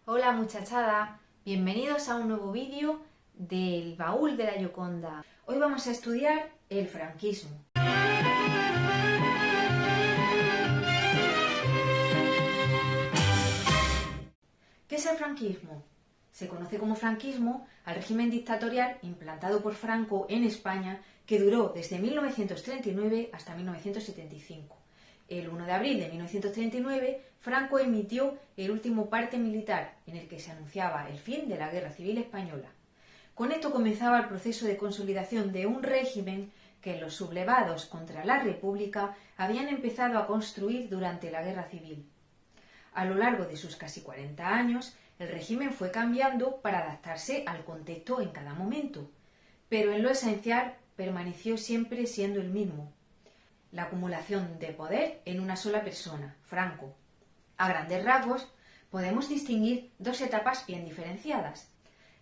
Hola muchachada, bienvenidos a un nuevo vídeo del baúl de la Gioconda. Hoy vamos a estudiar el franquismo. ¿Qué es el franquismo? Se conoce como franquismo al régimen dictatorial implantado por Franco en España que duró desde 1939 hasta 1975. El 1 de abril de 1939, Franco emitió el último parte militar en el que se anunciaba el fin de la Guerra Civil Española. Con esto comenzaba el proceso de consolidación de un régimen que los sublevados contra la República habían empezado a construir durante la Guerra Civil. A lo largo de sus casi 40 años, el régimen fue cambiando para adaptarse al contexto en cada momento, pero en lo esencial permaneció siempre siendo el mismo: la acumulación de poder en una sola persona, Franco. A grandes rasgos, podemos distinguir dos etapas bien diferenciadas.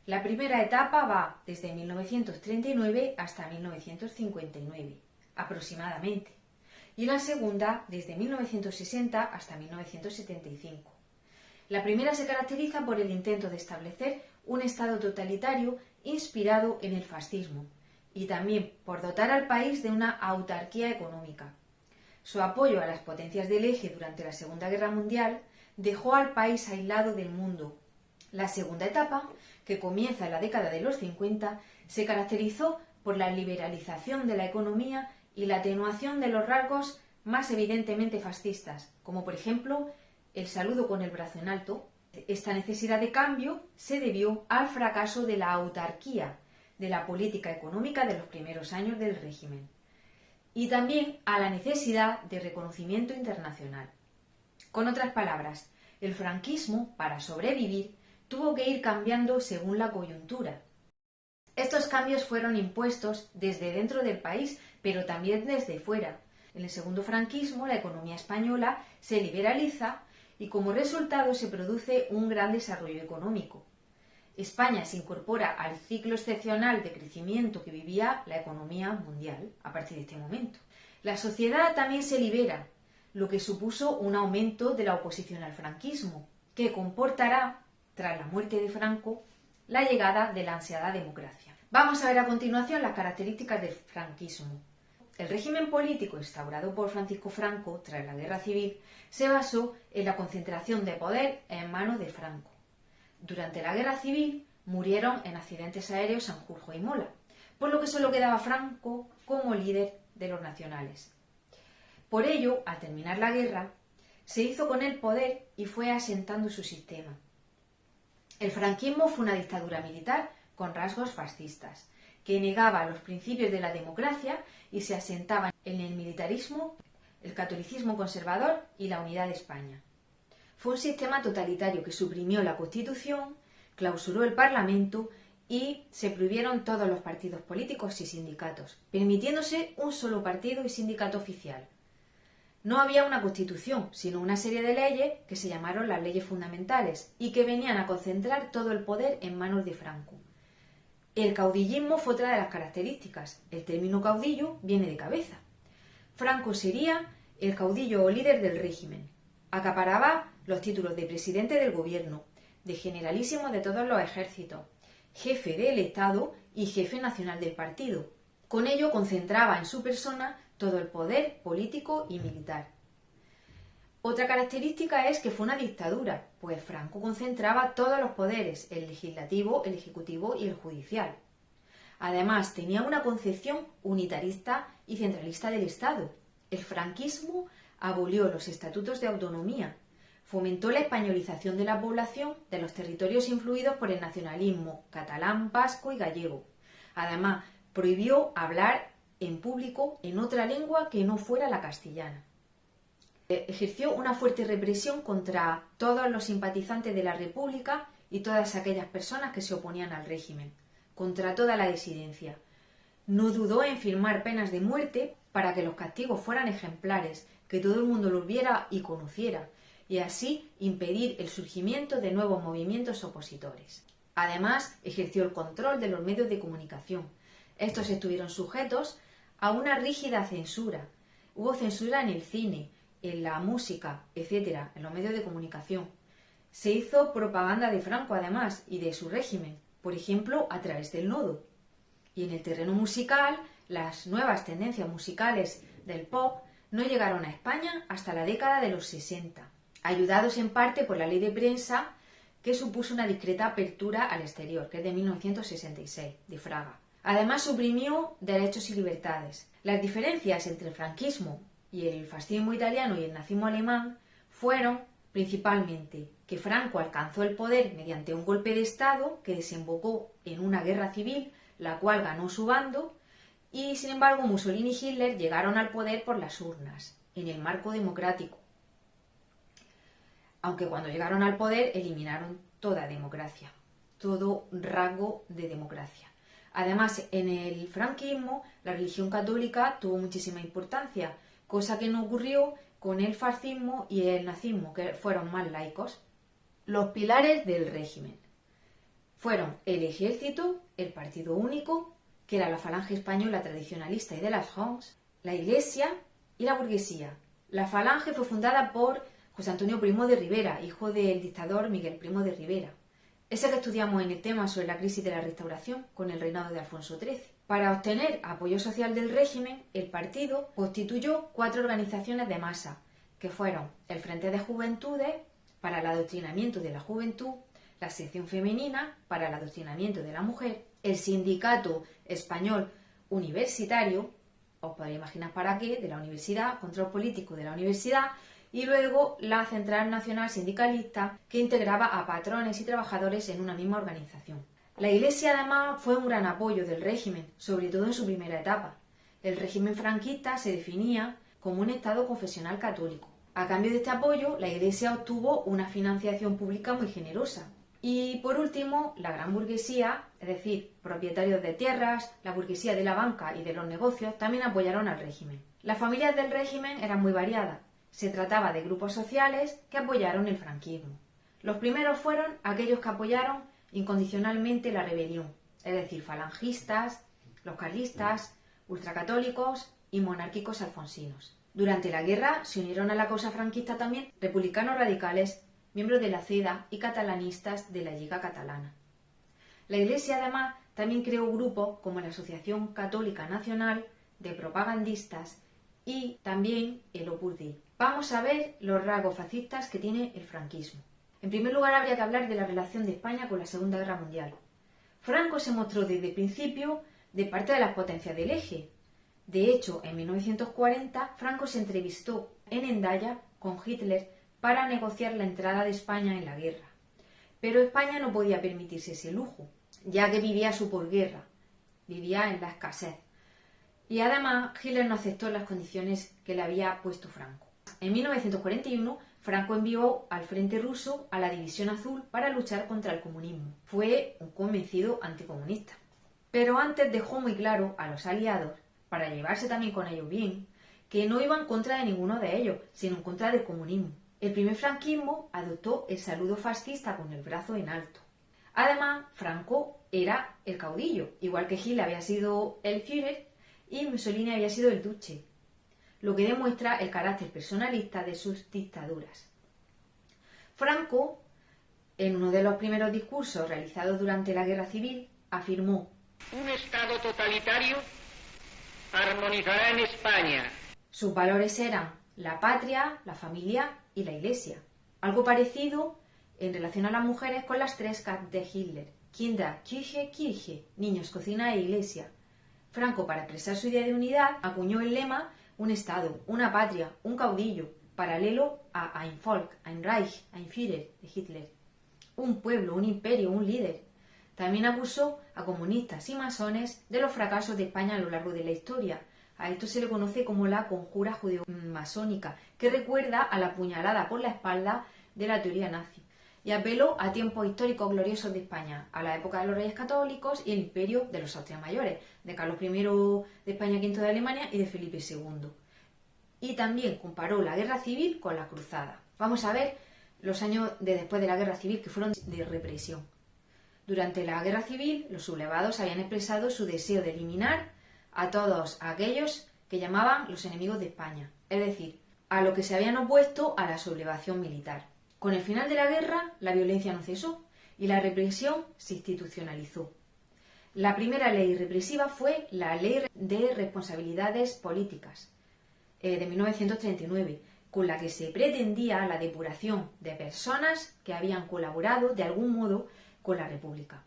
La primera etapa va desde 1939 hasta 1959, aproximadamente, y la segunda desde 1960 hasta 1975. La primera se caracteriza por el intento de establecer un Estado totalitario inspirado en el fascismo y también por dotar al país de una autarquía económica. Su apoyo a las potencias del eje durante la Segunda Guerra Mundial dejó al país aislado del mundo. La segunda etapa, que comienza en la década de los 50, se caracterizó por la liberalización de la economía y la atenuación de los rasgos más evidentemente fascistas, como por ejemplo el saludo con el brazo en alto. Esta necesidad de cambio se debió al fracaso de la autarquía, de la política económica de los primeros años del régimen, y también a la necesidad de reconocimiento internacional. Con otras palabras, el franquismo, para sobrevivir, tuvo que ir cambiando según la coyuntura. Estos cambios fueron impuestos desde dentro del país, pero también desde fuera. En el segundo franquismo, la economía española se liberaliza y como resultado se produce un gran desarrollo económico. España se incorpora al ciclo excepcional de crecimiento que vivía la economía mundial a partir de este momento. La sociedad también se libera, lo que supuso un aumento de la oposición al franquismo, que comportará, tras la muerte de Franco, la llegada de la ansiada democracia. Vamos a ver a continuación las características del franquismo. El régimen político instaurado por Francisco Franco tras la Guerra Civil se basó en la concentración de poder en manos de Franco. Durante la Guerra Civil murieron en accidentes aéreos Sanjurjo y Mola, por lo que solo quedaba Franco como líder de los nacionales. Por ello, al terminar la guerra, se hizo con el poder y fue asentando su sistema. El franquismo fue una dictadura militar con rasgos fascistas, que negaba los principios de la democracia y se asentaba en el militarismo, el catolicismo conservador y la unidad de España. Fue un sistema totalitario que suprimió la Constitución, clausuró el Parlamento y se prohibieron todos los partidos políticos y sindicatos, permitiéndose un solo partido y sindicato oficial. No había una Constitución, sino una serie de leyes que se llamaron las leyes fundamentales y que venían a concentrar todo el poder en manos de Franco. El caudillismo fue otra de las características. El término caudillo viene de cabeza. Franco sería el caudillo o líder del régimen. Acaparaba los títulos de presidente del gobierno, de generalísimo de todos los ejércitos, jefe del Estado y jefe nacional del partido. Con ello concentraba en su persona todo el poder político y militar. Otra característica es que fue una dictadura, pues Franco concentraba todos los poderes, el legislativo, el ejecutivo y el judicial. Además, tenía una concepción unitarista y centralista del Estado. El franquismo abolió los estatutos de autonomía, fomentó la españolización de la población de los territorios influidos por el nacionalismo catalán, vasco y gallego. Además, prohibió hablar en público en otra lengua que no fuera la castellana. Ejerció una fuerte represión contra todos los simpatizantes de la República y todas aquellas personas que se oponían al régimen, contra toda la disidencia. No dudó en firmar penas de muerte para que los castigos fueran ejemplares, que todo el mundo los viera y conociera, y así impedir el surgimiento de nuevos movimientos opositores. Además, ejerció el control de los medios de comunicación. Estos estuvieron sujetos a una rígida censura. Hubo censura en el cine, en la música, etc., en los medios de comunicación. Se hizo propaganda de Franco además y de su régimen, por ejemplo, a través del Nodo. Y en el terreno musical, las nuevas tendencias musicales del pop no llegaron a España hasta la década de los 60, ayudados en parte por la ley de prensa que supuso una discreta apertura al exterior, que es de 1966, de Fraga. Además suprimió derechos y libertades. Las diferencias entre el franquismo y el fascismo italiano y el nazismo alemán fueron principalmente que Franco alcanzó el poder mediante un golpe de Estado que desembocó en una guerra civil, la cual ganó su bando, y sin embargo Mussolini y Hitler llegaron al poder por las urnas, en el marco democrático. Aunque cuando llegaron al poder eliminaron toda democracia, todo rasgo de democracia. Además, en el franquismo la religión católica tuvo muchísima importancia, cosa que no ocurrió con el fascismo y el nazismo, que fueron más laicos. Los pilares del régimen fueron el ejército, el partido único, que era la falange española tradicionalista y de las Hongs, la iglesia y la burguesía. La falange fue fundada por José Antonio Primo de Rivera, hijo del dictador Miguel Primo de Rivera, ese que estudiamos en el tema sobre la crisis de la Restauración con el reinado de Alfonso XIII. Para obtener apoyo social del régimen, el partido constituyó 4 organizaciones de masa, que fueron el Frente de Juventudes para el adoctrinamiento de la juventud, la sección femenina para el adoctrinamiento de la mujer, el Sindicato Español Universitario, os podéis imaginar para qué, de la universidad, control político de la universidad, y luego la Central Nacional Sindicalista, que integraba a patrones y trabajadores en una misma organización. La Iglesia además fue un gran apoyo del régimen, sobre todo en su primera etapa. El régimen franquista se definía como un Estado confesional católico. A cambio de este apoyo, la Iglesia obtuvo una financiación pública muy generosa. Y por último, la gran burguesía, es decir, propietarios de tierras, la burguesía de la banca y de los negocios, también apoyaron al régimen. Las familias del régimen eran muy variadas. Se trataba de grupos sociales que apoyaron el franquismo. Los primeros fueron aquellos que apoyaron incondicionalmente la rebelión, es decir, falangistas, los carlistas, ultracatólicos y monárquicos alfonsinos. Durante la guerra se unieron a la causa franquista también republicanos radicales, miembros de la CEDA y catalanistas de la Lliga Catalana. La Iglesia además también creó grupos como la Asociación Católica Nacional de Propagandistas y también el Opus Dei. Vamos a ver los rasgos fascistas que tiene el franquismo. En primer lugar, habría que hablar de la relación de España con la Segunda Guerra Mundial. Franco se mostró desde el principio de parte de las potencias del eje. De hecho, en 1940, Franco se entrevistó en Hendaya con Hitler para negociar la entrada de España en la guerra. Pero España no podía permitirse ese lujo, ya que vivía su posguerra, vivía en la escasez. Y además, Hitler no aceptó las condiciones que le había puesto Franco. En 1941, Franco envió al frente ruso a la División Azul para luchar contra el comunismo. Fue un convencido anticomunista. Pero antes dejó muy claro a los aliados, para llevarse también con ellos bien, que no iba en contra de ninguno de ellos, sino en contra del comunismo. El primer franquismo adoptó el saludo fascista con el brazo en alto. Además, Franco era el caudillo, igual que Hitler había sido el Führer y Mussolini había sido el Duce, lo que demuestra el carácter personalista de sus dictaduras. Franco, en uno de los primeros discursos realizados durante la Guerra Civil, afirmó: un Estado totalitario armonizará en España. Sus valores eran la patria, la familia y la Iglesia. Algo parecido en relación a las mujeres con las 3 K de Hitler: Kinder, Küche, Kirche, niños, cocina e iglesia. Franco, para expresar su idea de unidad, acuñó el lema un Estado, una patria, un caudillo, paralelo a Ein Volk, Ein Reich, Ein Führer de Hitler. Un pueblo, un imperio, un líder. También acusó a comunistas y masones de los fracasos de España a lo largo de la historia. A esto se le conoce como la conjura judeo-masónica, que recuerda a la puñalada por la espalda de la teoría nazi. Y apeló a tiempos históricos gloriosos de España, a la época de los Reyes Católicos y el imperio de los Austrias Mayores, de Carlos I de España, V de Alemania y de Felipe II. Y también comparó la Guerra Civil con la Cruzada. Vamos a ver los años después de la Guerra Civil, que fueron de represión. Durante la Guerra Civil, los sublevados habían expresado su deseo de eliminar a todos aquellos que llamaban los enemigos de España, es decir, a los que se habían opuesto a la sublevación militar. Con el final de la guerra, la violencia no cesó y la represión se institucionalizó. La primera ley represiva fue la Ley de Responsabilidades Políticas de 1939, con la que se pretendía la depuración de personas que habían colaborado de algún modo con la República.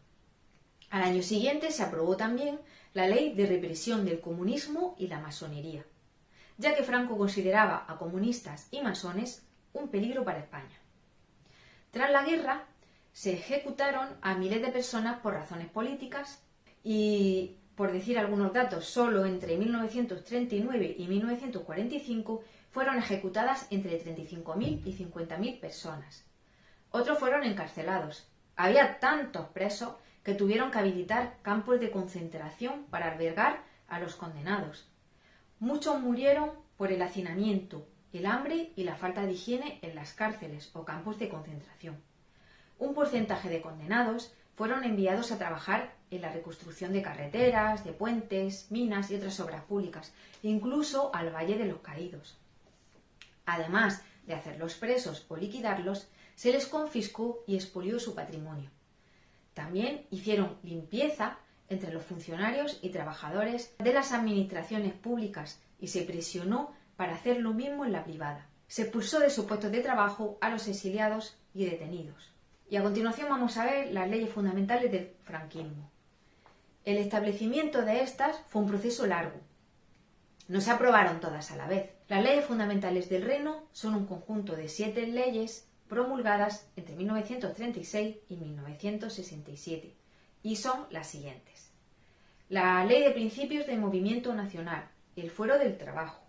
Al año siguiente se aprobó también la Ley de Represión del Comunismo y la Masonería, ya que Franco consideraba a comunistas y masones un peligro para España. Tras la guerra, se ejecutaron a miles de personas por razones políticas y, por decir algunos datos, solo entre 1939 y 1945 fueron ejecutadas entre 35.000 y 50.000 personas. Otros fueron encarcelados. Había tantos presos que tuvieron que habilitar campos de concentración para albergar a los condenados. Muchos murieron por el hacinamiento, el hambre y la falta de higiene en las cárceles o campos de concentración. Un porcentaje de condenados fueron enviados a trabajar en la reconstrucción de carreteras, de puentes, minas y otras obras públicas, incluso al Valle de los Caídos. Además de hacerlos presos o liquidarlos, se les confiscó y expolió su patrimonio. También hicieron limpieza entre los funcionarios y trabajadores de las administraciones públicas y se presionó para hacer lo mismo en la privada. Se expulsó de sus puestos de trabajo a los exiliados y detenidos. Y a continuación vamos a ver las leyes fundamentales del franquismo. El establecimiento de estas fue un proceso largo. No se aprobaron todas a la vez. Las leyes fundamentales del reino son un conjunto de 7 leyes promulgadas entre 1936 y 1967 y son las siguientes: la Ley de Principios de Movimiento Nacional, el Fuero del Trabajo,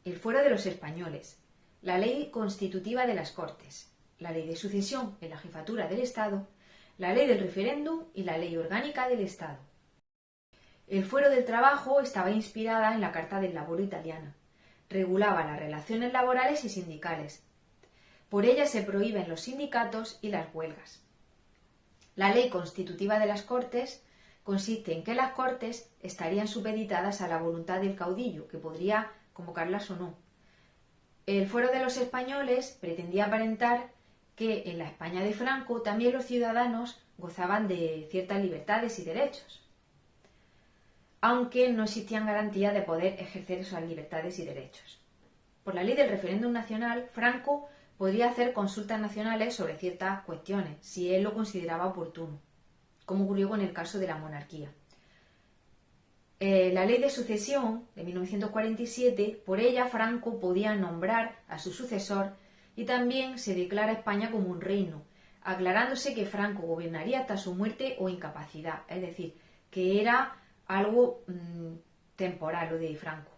el Fuero de los Españoles, la Ley Constitutiva de las Cortes, la Ley de Sucesión en la Jefatura del Estado, la Ley del Referéndum y la Ley Orgánica del Estado. El Fuero del Trabajo estaba inspirada en la Carta del Lavoro italiana. Regulaba las relaciones laborales y sindicales. Por ella se prohíben los sindicatos y las huelgas. La Ley Constitutiva de las Cortes consiste en que las Cortes estarían supeditadas a la voluntad del caudillo, que podría convocarlas o no. El Fuero de los Españoles pretendía aparentar que en la España de Franco también los ciudadanos gozaban de ciertas libertades y derechos, aunque no existían garantías de poder ejercer esas libertades y derechos. Por la ley del referéndum nacional, Franco podría hacer consultas nacionales sobre ciertas cuestiones, si él lo consideraba oportuno, como ocurrió con el caso de la monarquía. La ley de sucesión de 1947, por ella Franco podía nombrar a su sucesor y también se declara España como un reino, aclarándose que Franco gobernaría hasta su muerte o incapacidad, es decir, que era algo temporal lo de Franco.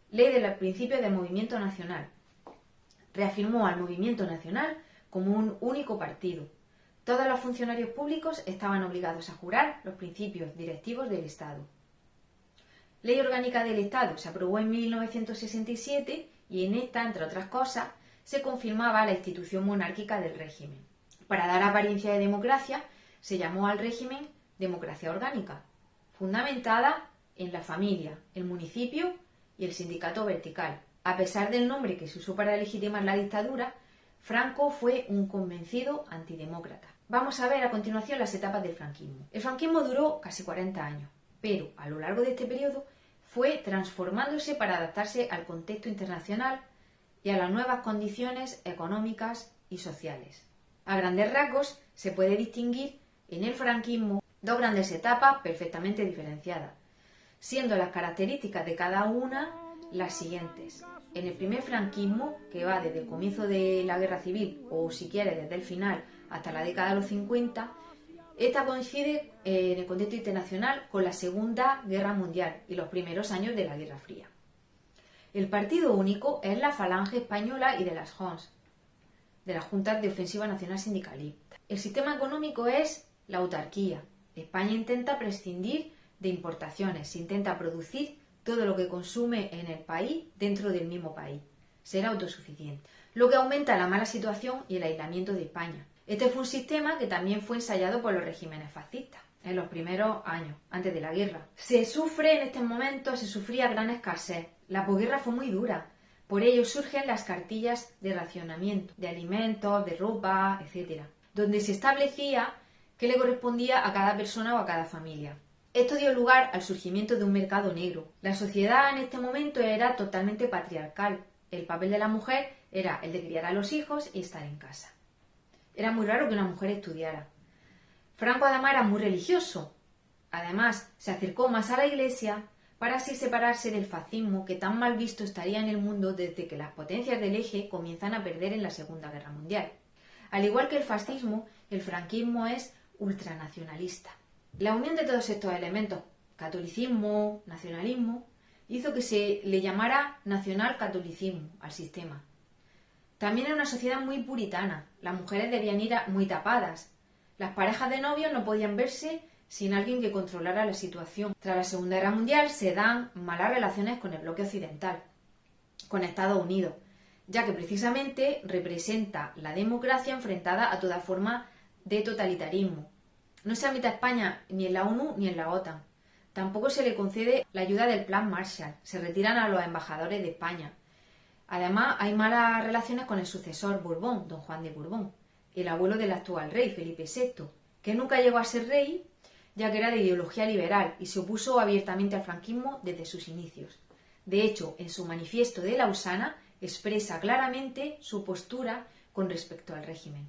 Ley del principio de movimiento nacional. Reafirmó al movimiento nacional como un único partido. Todos los funcionarios públicos estaban obligados a jurar los principios directivos del Estado. Ley Orgánica del Estado se aprobó en 1967 y en esta, entre otras cosas, se confirmaba la institución monárquica del régimen. Para dar apariencia de democracia, se llamó al régimen democracia orgánica, fundamentada en la familia, el municipio y el sindicato vertical. A pesar del nombre que se usó para legitimar la dictadura, Franco fue un convencido antidemócrata. Vamos a ver a continuación las etapas del franquismo. El franquismo duró casi 40 años, pero a lo largo de este periodo fue transformándose para adaptarse al contexto internacional y a las nuevas condiciones económicas y sociales. A grandes rasgos se puede distinguir en el franquismo dos grandes etapas perfectamente diferenciadas, siendo las características de cada una las siguientes. En el primer franquismo, que va desde el comienzo de la Guerra Civil, o si quiere desde el final hasta la década de los 50, esta coincide en el contexto internacional con la Segunda Guerra Mundial y los primeros años de la Guerra Fría. El partido único es la Falange Española y de las JONS, de las Juntas de Ofensiva Nacional Sindicalista. El sistema económico es la autarquía. España intenta prescindir de importaciones, se intenta producir todo lo que consume en el país dentro del mismo país, ser autosuficiente, lo que aumenta la mala situación y el aislamiento de España. Este fue un sistema que también fue ensayado por los regímenes fascistas en los primeros años, antes de la guerra. Se sufría gran escasez. La posguerra fue muy dura. Por ello surgen las cartillas de racionamiento, de alimentos, de ropa, etc., donde se establecía qué le correspondía a cada persona o a cada familia. Esto dio lugar al surgimiento de un mercado negro. La sociedad en este momento era totalmente patriarcal. El papel de la mujer era el de criar a los hijos y estar en casa. Era muy raro que una mujer estudiara. Franco además era muy religioso. Además, se acercó más a la Iglesia para así separarse del fascismo que tan mal visto estaría en el mundo desde que las potencias del eje comienzan a perder en la Segunda Guerra Mundial. Al igual que el fascismo, el franquismo es ultranacionalista. La unión de todos estos elementos, catolicismo, nacionalismo, hizo que se le llamara nacionalcatolicismo al sistema. También era una sociedad muy puritana. Las mujeres debían ir muy tapadas. Las parejas de novios no podían verse sin alguien que controlara la situación. Tras la Segunda Guerra Mundial se dan malas relaciones con el bloque occidental, con Estados Unidos, ya que precisamente representa la democracia enfrentada a toda forma de totalitarismo. No se admite a España ni en la ONU ni en la OTAN. Tampoco se le concede la ayuda del Plan Marshall. Se retiran a los embajadores de España. Además, hay malas relaciones con el sucesor Borbón, don Juan de Borbón, el abuelo del actual rey, Felipe VI, que nunca llegó a ser rey, ya que era de ideología liberal y se opuso abiertamente al franquismo desde sus inicios. De hecho, en su manifiesto de Lausana expresa claramente su postura con respecto al régimen.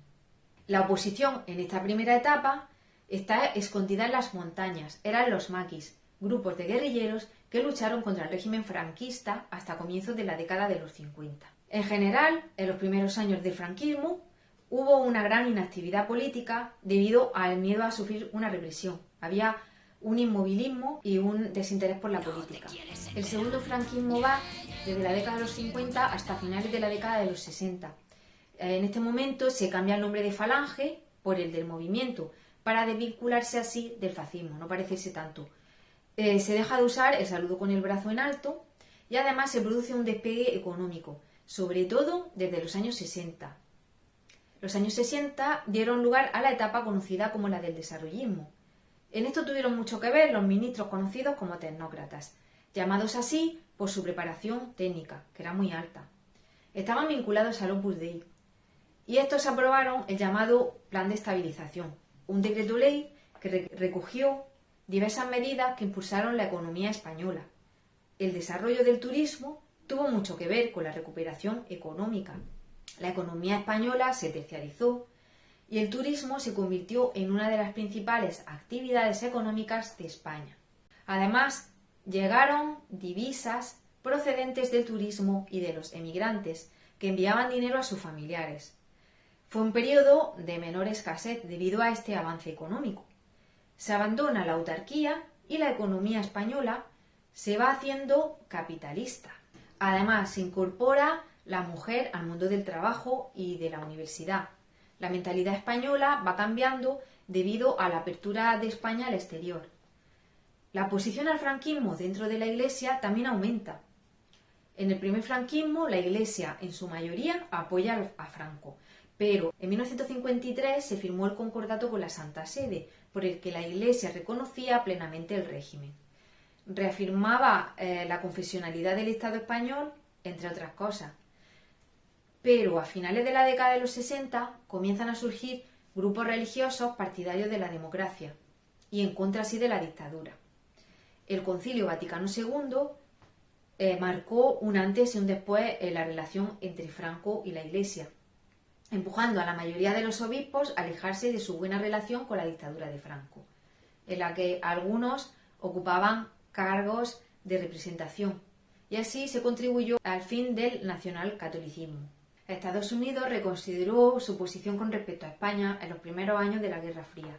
La oposición en esta primera etapa está escondida en las montañas. Eran los maquis, grupos de guerrilleros que lucharon contra el régimen franquista hasta comienzos de la década de los 50. En general, en los primeros años del franquismo, hubo una gran inactividad política debido al miedo a sufrir una represión. Había un inmovilismo y un desinterés por la política. El segundo franquismo va desde la década de los 50 hasta finales de la década de los 60. En este momento se cambia el nombre de Falange por el del movimiento, para desvincularse así del fascismo, no parecerse tanto. Se deja de usar el saludo con el brazo en alto y además se produce un despegue económico, sobre todo desde los años 60. Los años 60 dieron lugar a la etapa conocida como la del desarrollismo. En esto tuvieron mucho que ver los ministros conocidos como tecnócratas, llamados así por su preparación técnica, que era muy alta. Estaban vinculados al Opus Dei, y estos aprobaron el llamado Plan de Estabilización, un decreto ley que recogió diversas medidas que impulsaron la economía española. El desarrollo del turismo tuvo mucho que ver con la recuperación económica. La economía española se terciarizó y el turismo se convirtió en una de las principales actividades económicas de España. Además, llegaron divisas procedentes del turismo y de los emigrantes que enviaban dinero a sus familiares. Fue un periodo de menor escasez debido a este avance económico. Se abandona la autarquía y la economía española se va haciendo capitalista. Además, se incorpora la mujer al mundo del trabajo y de la universidad. La mentalidad española va cambiando debido a la apertura de España al exterior. La oposición al franquismo dentro de la Iglesia también aumenta. En el primer franquismo, la Iglesia, en su mayoría, apoya a Franco. Pero en 1953 se firmó el concordato con la Santa Sede, por el que la Iglesia reconocía plenamente el régimen. Reafirmaba la confesionalidad del Estado español, entre otras cosas. Pero a finales de la década de los 60 comienzan a surgir grupos religiosos partidarios de la democracia y en contra así de la dictadura. El Concilio Vaticano II marcó un antes y un después en la relación entre Franco y la Iglesia, empujando a la mayoría de los obispos a alejarse de su buena relación con la dictadura de Franco, en la que algunos ocupaban cargos de representación, y así se contribuyó al fin del nacionalcatolicismo. Estados Unidos reconsideró su posición con respecto a España en los primeros años de la Guerra Fría.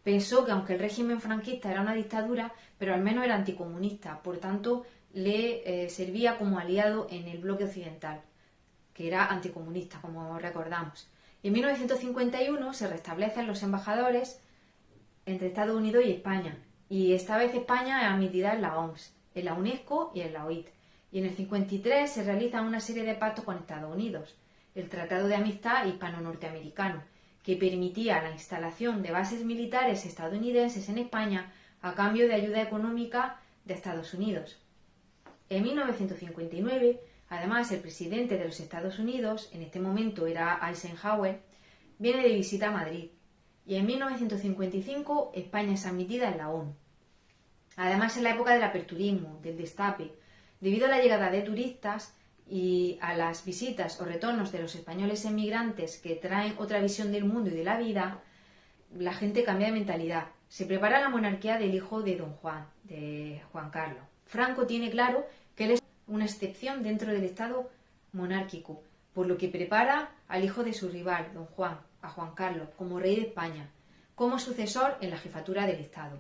Pensó que aunque el régimen franquista era una dictadura, pero al menos era anticomunista, por tanto le servía como aliado en el bloque occidental, que era anticomunista, como recordamos. Y en 1951 se restablecen los embajadores entre Estados Unidos y España, y esta vez España es admitida en la OMS, en la UNESCO y en la OIT. Y en el 53 se realizan una serie de pactos con Estados Unidos, el Tratado de Amistad Hispano-Norteamericano, que permitía la instalación de bases militares estadounidenses en España a cambio de ayuda económica de Estados Unidos. En 1959 Además, el presidente de los Estados Unidos, en este momento era Eisenhower, viene de visita a Madrid y en 1955 España es admitida en la ONU. Además, en la época del aperturismo, del destape, debido a la llegada de turistas y a las visitas o retornos de los españoles emigrantes que traen otra visión del mundo y de la vida, la gente cambia de mentalidad. Se prepara la monarquía del hijo de Don Juan, de Juan Carlos. Franco tiene claro que él es una excepción dentro del Estado monárquico, por lo que prepara al hijo de su rival, Don Juan, a Juan Carlos, como rey de España, como sucesor en la jefatura del Estado.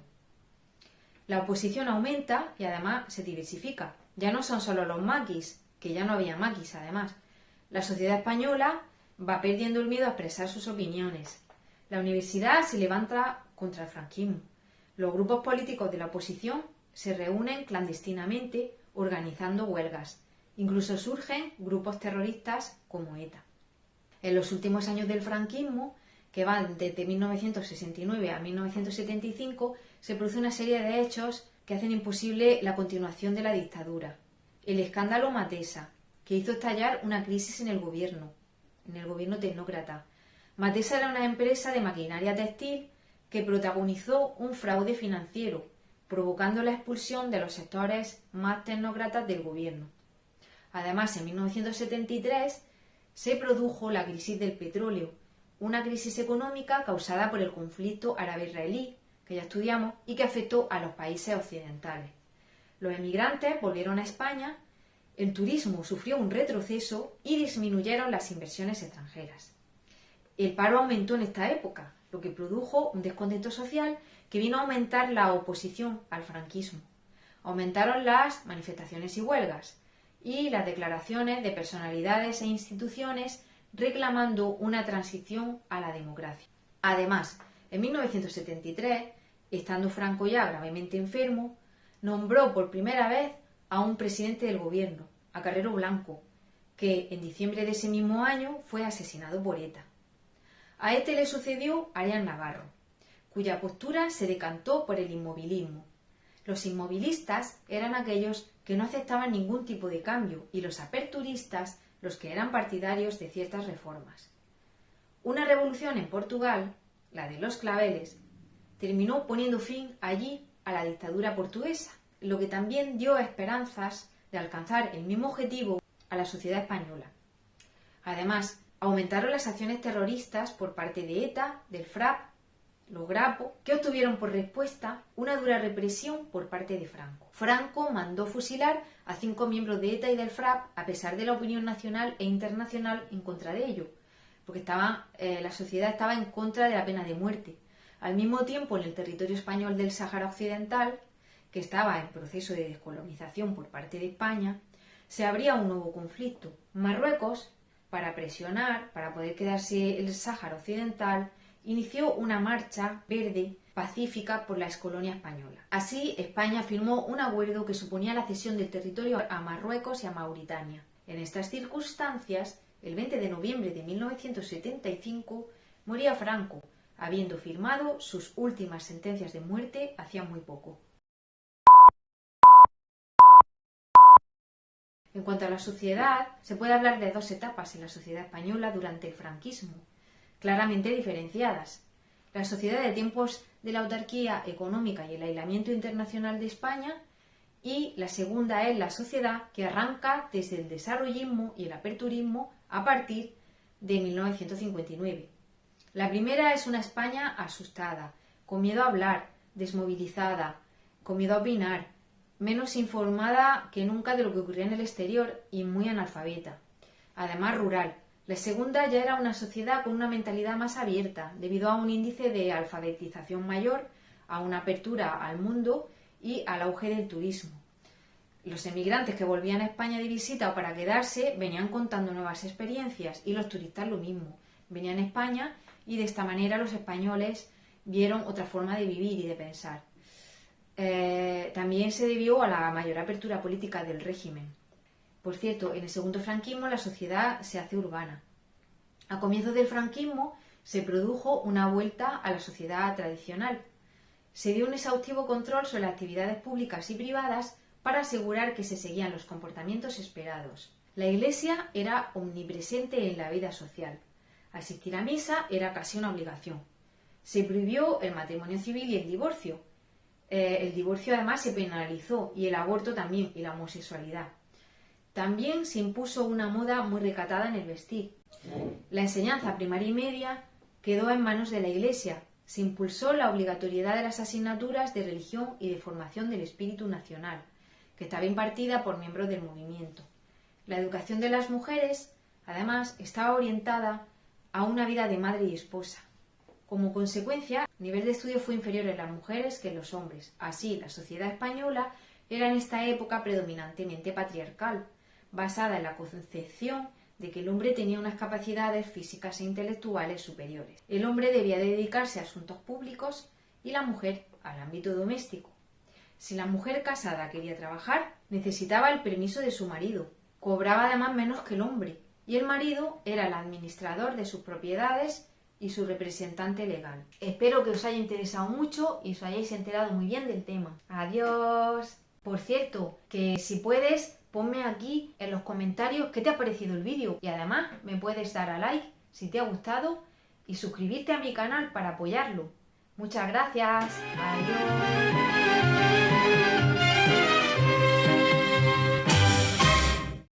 La oposición aumenta y además se diversifica. Ya no son solo los maquis, que ya no había maquis además. La sociedad española va perdiendo el miedo a expresar sus opiniones. La universidad se levanta contra el franquismo. Los grupos políticos de la oposición se reúnen clandestinamente organizando huelgas. Incluso surgen grupos terroristas como ETA. En los últimos años del franquismo, que van desde 1969 a 1975, se produce una serie de hechos que hacen imposible la continuación de la dictadura. El escándalo Matesa, que hizo estallar una crisis en el gobierno tecnócrata. Matesa era una empresa de maquinaria textil que protagonizó un fraude financiero, provocando la expulsión de los sectores más tecnócratas del gobierno. Además, en 1973 se produjo la crisis del petróleo, una crisis económica causada por el conflicto árabe-israelí, que ya estudiamos, y que afectó a los países occidentales. Los emigrantes volvieron a España, el turismo sufrió un retroceso y disminuyeron las inversiones extranjeras. El paro aumentó en esta época, lo que produjo un descontento social que vino a aumentar la oposición al franquismo. Aumentaron las manifestaciones y huelgas y las declaraciones de personalidades e instituciones reclamando una transición a la democracia. Además, en 1973, estando Franco ya gravemente enfermo, nombró por primera vez a un presidente del gobierno, a Carrero Blanco, que en diciembre de ese mismo año fue asesinado por ETA. A este le sucedió Arias Navarro, cuya postura se decantó por el inmovilismo. Los inmovilistas eran aquellos que no aceptaban ningún tipo de cambio y los aperturistas los que eran partidarios de ciertas reformas. Una revolución en Portugal, la de los claveles, terminó poniendo fin allí a la dictadura portuguesa, lo que también dio esperanzas de alcanzar el mismo objetivo a la sociedad española. Además, aumentaron las acciones terroristas por parte de ETA, del FRAP, los Grapo, que obtuvieron por respuesta una dura represión por parte de Franco. Franco mandó fusilar a 5 miembros de ETA y del FRAP a pesar de la opinión nacional e internacional en contra de ello, porque la sociedad estaba en contra de la pena de muerte. Al mismo tiempo, en el territorio español del Sáhara Occidental, que estaba en proceso de descolonización por parte de España, se abría un nuevo conflicto. Marruecos, para presionar, para poder quedarse el Sáhara Occidental, inició una marcha verde pacífica por la excolonia española. Así, España firmó un acuerdo que suponía la cesión del territorio a Marruecos y a Mauritania. En estas circunstancias, el 20 de noviembre de 1975, moría Franco, habiendo firmado sus últimas sentencias de muerte hacía muy poco. En cuanto a la sociedad, se puede hablar de 2 etapas en la sociedad española durante el franquismo, claramente diferenciadas. La sociedad de tiempos de la autarquía económica y el aislamiento internacional de España, y la segunda es la sociedad que arranca desde el desarrollismo y el aperturismo a partir de 1959. La primera es una España asustada, con miedo a hablar, desmovilizada, con miedo a opinar, menos informada que nunca de lo que ocurría en el exterior y muy analfabeta. Además, rural. La segunda ya era una sociedad con una mentalidad más abierta, debido a un índice de alfabetización mayor, a una apertura al mundo y al auge del turismo. Los emigrantes que volvían a España de visita o para quedarse venían contando nuevas experiencias y los turistas lo mismo. Venían a España y de esta manera los españoles vieron otra forma de vivir y de pensar. También se debió a la mayor apertura política del régimen. Por cierto, en el segundo franquismo la sociedad se hace urbana. A comienzos del franquismo se produjo una vuelta a la sociedad tradicional. Se dio un exhaustivo control sobre las actividades públicas y privadas para asegurar que se seguían los comportamientos esperados. La Iglesia era omnipresente en la vida social. Asistir a misa era casi una obligación. Se prohibió el matrimonio civil y el divorcio. El divorcio además se penalizó, y el aborto también, y la homosexualidad. También se impuso una moda muy recatada en el vestir. La enseñanza primaria y media quedó en manos de la Iglesia. Se impulsó la obligatoriedad de las asignaturas de religión y de formación del espíritu nacional, que estaba impartida por miembros del movimiento. La educación de las mujeres, además, estaba orientada a una vida de madre y esposa. Como consecuencia, el nivel de estudio fue inferior en las mujeres que en los hombres. Así, la sociedad española era en esta época predominantemente patriarcal, basada en la concepción de que el hombre tenía unas capacidades físicas e intelectuales superiores. El hombre debía dedicarse a asuntos públicos y la mujer al ámbito doméstico. Si la mujer casada quería trabajar, necesitaba el permiso de su marido. Cobraba además menos que el hombre, y el marido era el administrador de sus propiedades y su representante legal. Espero que os haya interesado mucho y os hayáis enterado muy bien del tema. ¡Adiós! Por cierto, que si puedes, ponme aquí en los comentarios qué te ha parecido el vídeo, y además me puedes dar a like si te ha gustado y suscribirte a mi canal para apoyarlo. Muchas gracias. Adiós.